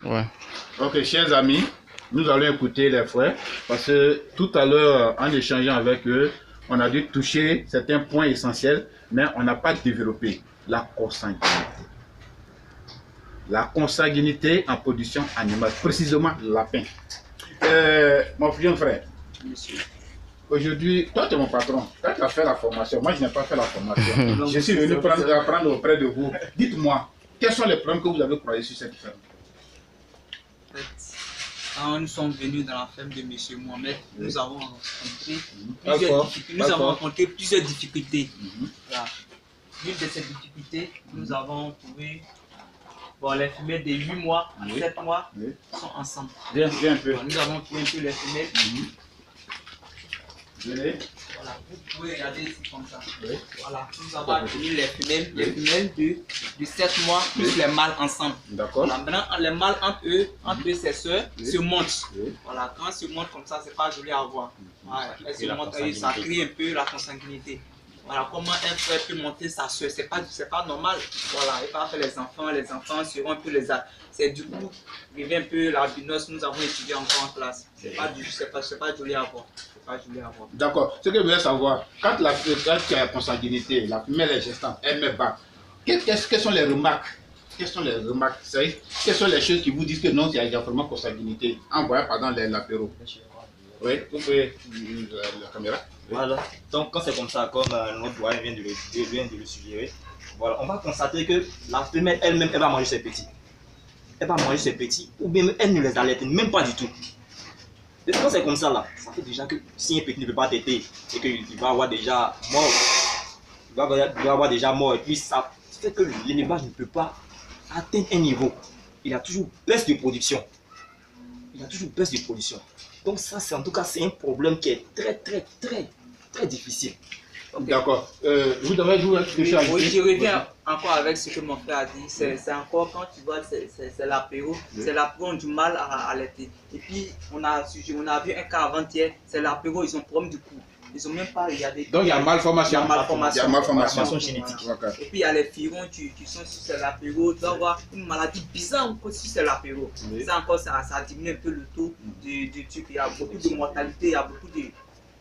Ouais. Ok, chers amis, nous allons écouter les frères parce que tout à l'heure, en échangeant avec eux, on a dû toucher certains points essentiels, mais on n'a pas développé la consanguinité. La consanguinité en production animale, précisément le lapin. Mon jeune frère, aujourd'hui, toi tu es mon patron, toi tu as fait la formation, moi je n'ai pas fait la formation. Je suis venu apprendre auprès de vous. Dites-moi, quels sont les problèmes que vous avez croisés sur cette ferme? Quand nous sommes venus dans la ferme de M. Mohamed, nous avons rencontré plusieurs difficultés. Voilà. L'une de ces difficultés, nous avons trouvé les femelles de 8 mois à 7 mois sont ensemble. Viens un peu. Nous avons trouvé un peu les femelles. Voilà, vous pouvez regarder ici comme ça. Voilà, nous avons trouvé les femelles de 7 mois plus les mâles ensemble. D'accord. Voilà, maintenant, les mâles entre eux ses soeurs, se montent. Voilà, quand ils se montent comme ça, c'est pas joli à voir. Voilà, elles se montent, ça crée un peu la consanguinité. Voilà, comment un frère peut monter sa soeur, c'est pas normal. Voilà, il va faire les enfants seront un peu les âges. C'est du coup, il y un peu la binos, nous avons étudié encore en classe. C'est pas joli à voir. D'accord. Ce que je voulais savoir, quand il y a la consanguinité, la femelle est gestante, elle me bat. Quelles sont les remarques? Quelles sont les remarques? Quelles sont les choses qui vous disent que non, il y a vraiment consanguinité en voyant pendant l'apéro? Oui, vous pouvez la caméra. Voilà. Donc quand c'est comme ça, comme notre doyen vient de le suggérer, voilà, on va constater que la femelle elle-même, elle va manger ses petits. Elle va manger ses petits, ou bien elle ne les allait même pas du tout. Et quand c'est comme ça là, ça fait déjà que si un petit ne peut pas téter et qu'il va avoir déjà mort, il va avoir déjà mort, et puis ça fait que l'élevage ne peut pas atteindre un niveau. Il a toujours baisse de production. Donc ça, c'est en tout cas, c'est un problème qui est très difficile. D'accord. Vous devez jouer quelque chose. Oui, je reviens encore avec ce que mon frère a dit. C'est encore quand tu vois, c'est l'apéro. C'est l'apéro du mal à allaiter. Et puis, on a vu un cas avant-hier, c'est l'apéro, ils ont problème du cou. Ils n'ont même pas regardé. Donc il y a malformation. Il y a malformation génétique. Okay. Et puis il y a les firons qui sont sur l'apéro. Tu vas voir une maladie bizarre encore sur l'apéro. Ça encore, ça diminue un peu le taux du truc. Il y a beaucoup de mortalité, il y a beaucoup de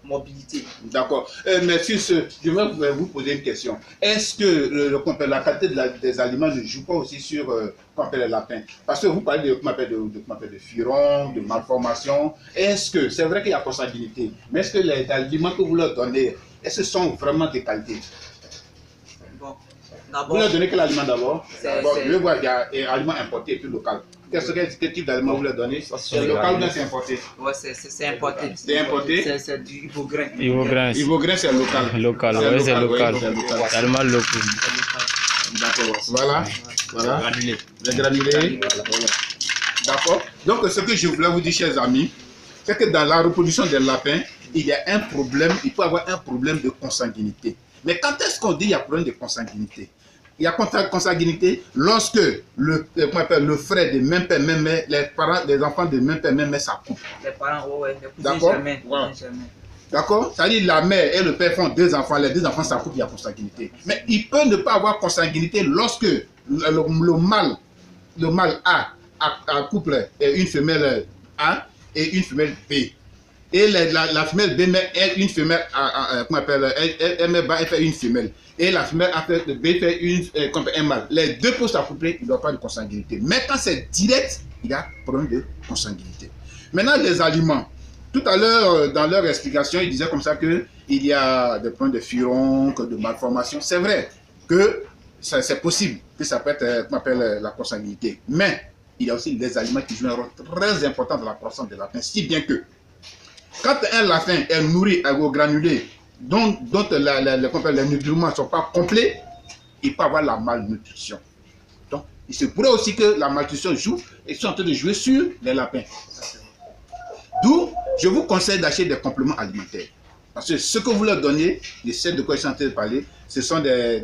mobilité. D'accord. Mais sur ce, je vais vous poser une question. Est-ce que la qualité des aliments ne joue pas aussi sur le lapin? Parce que vous parlez de furon, de malformation. Est-ce que c'est vrai qu'il y a consanguinité, mais est-ce que les aliments que vous leur donnez, est-ce que sont vraiment de qualité? Bon, vous leur donnez quel aliment d'abord? Je vais voir, il y a aliment importé et puis local. Quel type d'aliment vous leur donnez? C'est local ou bien c'est importé? Ouais, c'est importé. C'est importé? C'est du Ivograin. Ivograin, c'est local. Local, oui, c'est local. Tellement local. D'accord, voilà. Les granulés. D'accord. Donc, ce que je voulais vous dire, chers amis, c'est que dans la reproduction des lapins, il y a un problème, il peut y avoir un problème de consanguinité. Mais quand est-ce qu'on dit qu'il y a problème de consanguinité? Il y a consanguinité lorsque le frère de même père, même mère, les enfants de même père, même mère s'accouplent. Les parents, ouais, d'accord. D'accord. C'est-à-dire la mère et le père font 2 enfants, les 2 enfants s'accouplent, il y a consanguinité. Mais il peut ne pas avoir consanguinité lorsque le mâle A accouple une femelle A et une femelle B. Et la femelle B met une femelle, elle fait une femelle. Et la femelle B fait un mâle. Les 2 peuvent s'accoupler, il n'y a pas de consanguinité. Mais quand c'est direct, il y a problème de consanguinité. Maintenant, les aliments. Tout à l'heure, dans leur explication, ils disaient comme ça qu'il y a des problèmes de furon, de malformation. C'est vrai que c'est possible que ça peut être la consanguinité. Mais il y a aussi des aliments qui jouent un rôle très important dans la croissance des lapins. Si bien que quand un lapin est nourri au granulé, dont les nutriments ne sont pas complets, il peut avoir la malnutrition. Donc, il se pourrait aussi que la malnutrition joue et soit en train de jouer sur les lapins. D'où, je vous conseille d'acheter des compléments alimentaires. Parce que ce que vous leur donnez, je sais de quoi je suis en train de parler, ce sont des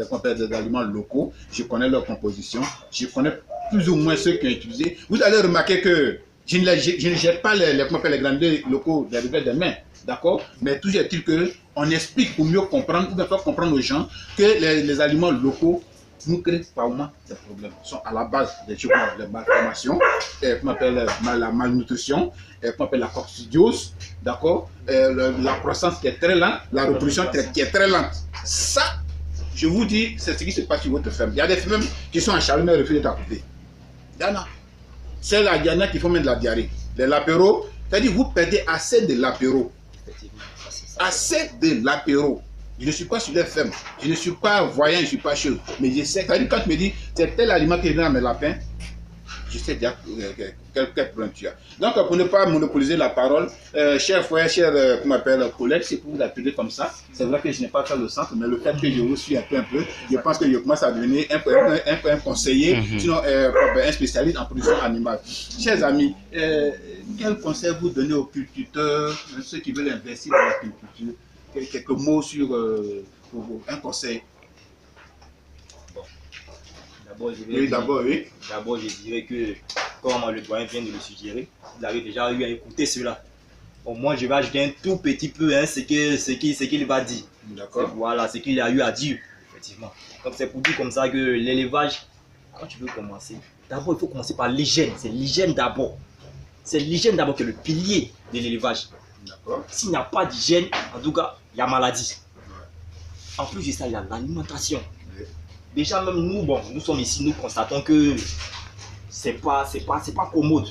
aliments locaux. Je connais leur composition, je connais plus ou moins ceux qui ont utilisé. Vous allez remarquer que je ne jette pas les granulés locaux des mains. D'accord? Mais toujours est-il qu'on explique pour mieux comprendre, pour faire comprendre aux gens que les aliments locaux nous créent par moment des problèmes. Ils sont à la base des choses comme la malformation, qu'on appelle la malnutrition, qu'on appelle la coccidiose, d'accord, la croissance qui est très lente, la reproduction qui est très lente. Ça, je vous dis, c'est ce qui se passe sur votre femme. Il y a des femmes qui sont acharnées mais refusent d'accoucher. Il y en a. Il y en a qui font même de la diarrhée. De l'apéro, c'est-à-dire vous perdez assez de l'apéro. Assez de l'apéro. Je ne suis pas sur les femmes, je ne suis pas voyant, je ne suis pas chaud. Mais je sais, quand tu me dis, c'est tel aliment qui vient à mes lapins, je sais déjà quel problème tu as. Donc, pour ne pas monopoliser la parole, chers frères, chers collègues, c'est pour vous appeler comme ça. C'est vrai que je n'ai pas fait le centre, mais le fait que je vous suis un peu, je pense que je commence à devenir un conseiller, sinon un spécialiste en production animale. Chers amis, quel conseil vous donnez aux cultivateurs, ceux qui veulent investir dans la culture? Quelques mots sur un conseil. Bon. D'abord, je dirais que, comme le doyen vient de le suggérer, vous avez déjà eu à écouter cela. Au moins, je vais ajouter un tout petit peu ce qu'il va dire. D'accord. Voilà, ce qu'il a eu à dire, effectivement. Donc, c'est pour dire comme ça que l'élevage, quand tu veux commencer, d'abord, il faut commencer par l'hygiène. C'est l'hygiène d'abord. C'est l'hygiène d'abord qui est le pilier de l'élevage. S'il n'y a pas d'hygiène, en tout cas, il y a maladie. En plus de ça, il y a l'alimentation. Déjà, même nous, nous sommes ici, nous constatons que c'est pas commode.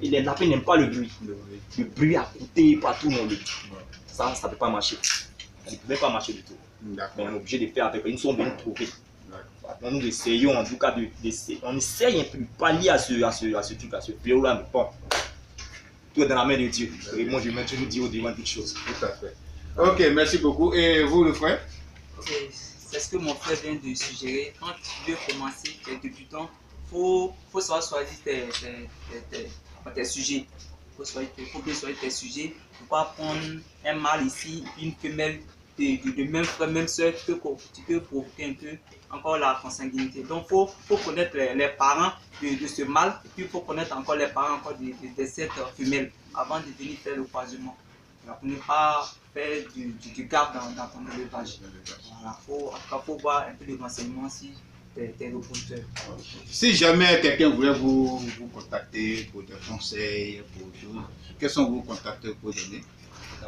Et les lapins n'aiment pas le bruit. Le bruit à côté, partout, non. Ça ne peut pas marcher. Ça ne pouvait pas marcher du tout. Mais on est obligé de faire avec. Ils sont venus trouver. Donc, nous essayons, en tout cas, on essaye un peu de pallier à ce truc, à ce fléau-là, mais bon. Tout est dans la main de Dieu. Et moi, je mets toujours Dieu au devant de toutes choses. Tout à fait. Ok, merci beaucoup. Et vous, le frère? C'est ce que mon frère vient de suggérer. Quand tu veux commencer tes débutants, il faut savoir choisir tes sujets. Il faut bien choisir tes sujets. Il ne faut pas prendre un mâle ici, une femelle de même frère, même soeur, tu peux provoquer un peu encore la consanguinité. Donc, il faut connaître les parents de ce mâle, et puis il faut connaître encore les parents encore de cette femelle avant de venir faire le croisement. Pour ne pas faire du gap dans ton élevage. Voilà, faut voir un peu de renseignements si tes reproducteurs. Si jamais quelqu'un voulait vous contacter pour des conseils, pour choses, quels sont vos contacts que vous donnez?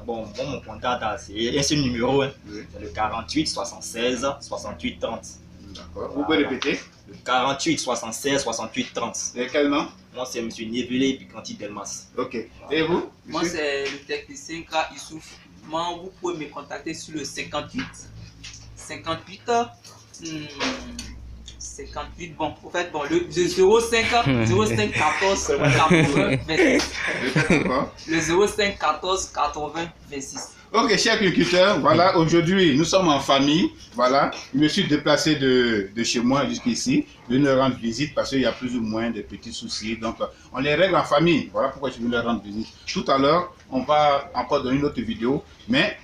Bon, mon contact, c'est un seul numéro, hein. C'est le 48 76 68 30. D'accord. Vous pouvez répéter? Le 48 76 68 30. Et quel nom? Moi, c'est M. Nivelé Picanti Delmas. Ok. Et vous? Moi, c'est le technicien Kra Issouf. Moi, vous pouvez me contacter sur le 58. 58, bon, au fait, le 05 14 80 26. Le 05 14 80 26. Ok, chers agriculteurs, voilà, aujourd'hui, nous sommes en famille, voilà. Je me suis déplacé de chez moi jusqu'ici, de leur rendre visite parce qu'il y a plus ou moins de petits soucis. Donc, on les règle en famille. Voilà pourquoi je veux leur rendre visite. Tout à l'heure, on va encore donner une autre vidéo, mais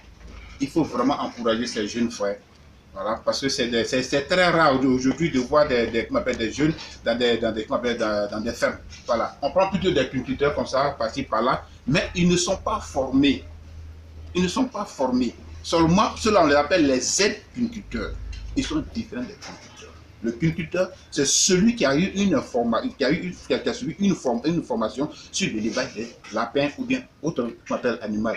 il faut vraiment encourager ces jeunes frères. Voilà, parce que c'est très rare aujourd'hui de voir des jeunes dans des fermes. Voilà. On prend plutôt des cultivateurs comme ça, par-ci, par-là, mais ils ne sont pas formés. Ils ne sont pas formés. Seulement, ceux-là, on les appelle les aides-cultivateurs. Ils sont différents des cultivateurs. Le cultivateur, c'est celui qui a eu une formation sur l'élevage des lapins ou bien autre animal.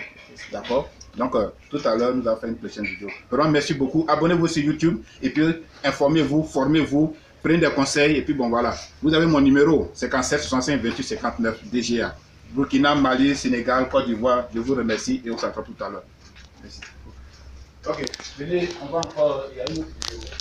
D'accord? Donc, tout à l'heure, nous allons faire une prochaine vidéo. Vraiment, merci beaucoup. Abonnez-vous sur YouTube et puis informez-vous, formez-vous, prenez des conseils et puis bon, voilà. Vous avez mon numéro, 57 65 28 59 DGA. Burkina, Mali, Sénégal, Côte d'Ivoire. Je vous remercie et on se retrouve tout à l'heure. Merci. Ok, venez, on va encore. Il y a une autre vidéo.